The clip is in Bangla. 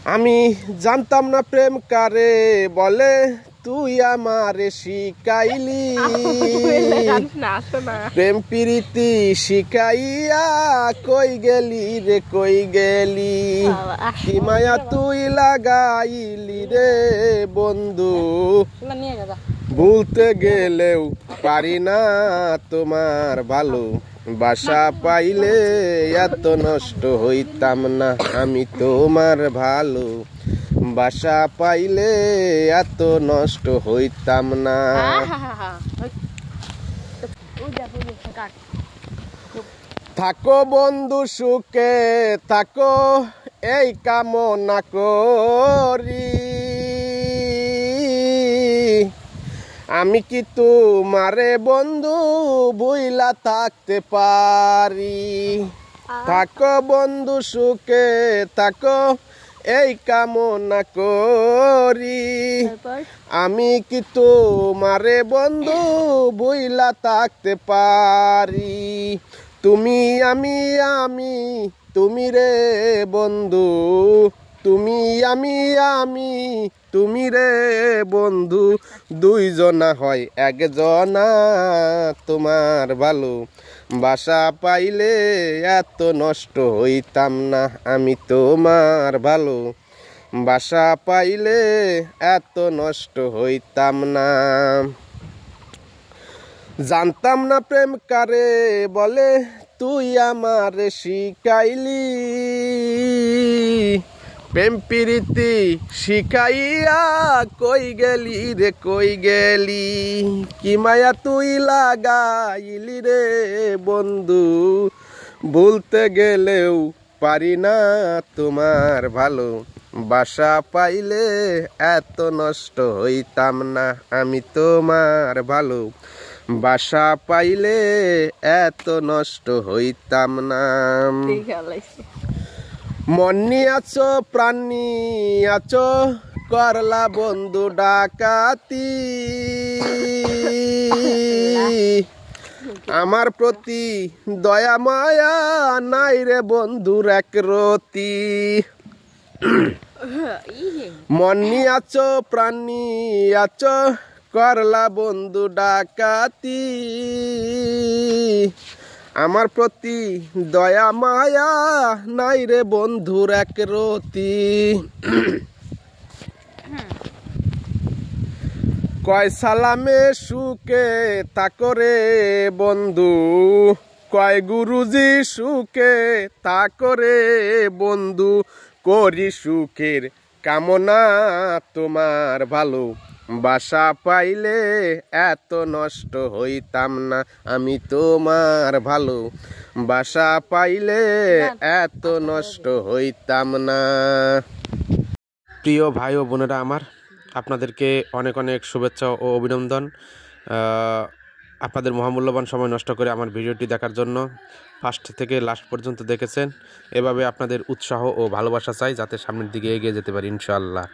আমি জানতাম না প্রেম কারে বলে, তুই আমারে শিখাইলি। প্রেম প্রীতি শিখাইয়া কই গেলি রে কই গেলি, কি মায়া তুই লাগাইলি রে বন্ধু। ভুলতে গেলেও পারি না তোমার ভালো, বাসা পাইলে এত নষ্ট হইতাম না আমি তোমার ভালো, বাসা পাইলে এত নষ্ট হইতাম না। থাকো বন্ধু সুখে থাকো এই কামনা করি, আমি কি তোমারে বন্ধু ভুইলা থাকতে পারি। থাকো বন্ধু সুখে থাকো এই কামনা করি, আমি কি তোমারে বন্ধু ভুইলা থাকতে পারি। তুমি আমি তুমি রে বন্ধু, তুমি আমি তুমি রে বন্ধু, দুইজনা হয় একজনা তোমার ভালো, বাসা পাইলে এত নষ্ট হইতাম না আমি তোমার ভালো, বাসা পাইলে এত নষ্ট হইতাম না। জানতাম না প্রেম কারে বলে, তুই আমারে শিখাইলি। প্রেম প্রীতি শিখাইয়া কই গেলি রে কই গেলি, কি মায়া তুই লাগাইলি রে বন্ধু। ভুলতে গেলেও পারি না তোমার ভালো, বাসা পাইলে এত নষ্ট হইতাম না আমি তোমার ভালো, বাসা পাইলে এত নষ্ট হইতাম না। মন নিয়াছো প্রাণ নিয়াছো করলা বন্ধু ডাকাতি, আমার প্রতি দয়া মায়া নাই রে বন্ধুর এক রতি। মন নিয়াছো প্রাণ নিয়াছো করলা বন্ধু ডাকাতি, আমার প্রতি দয়া মায়া নাই রে বন্ধুর এক রতি। কয় সালামে সুখে থাকো রে বন্ধু, কয় গুরুজি সুখে থাকো রে বন্ধু, করি সুখের কামনা তোমার ভালো, বাসা পাইলে এত নষ্ট হইতাম না আমি তোমার ভালো, বাসা পাইলে এত নষ্ট হইতাম না। প্রিয় ভাই ও বোনেরা আমার, আপনাদেরকে অনেক অনেক শুভেচ্ছা ও অভিনন্দন। আপনাদের মহামূল্যবান সময় নষ্ট করে আমার ভিডিওটি দেখার জন্য ফার্স্ট থেকে লাস্ট পর্যন্ত দেখেছেন। এভাবে আপনাদের উৎসাহ ও ভালোবাসা চাই যাতে সামনের দিকে এগিয়ে যেতে পারি ইনশাআল্লাহ।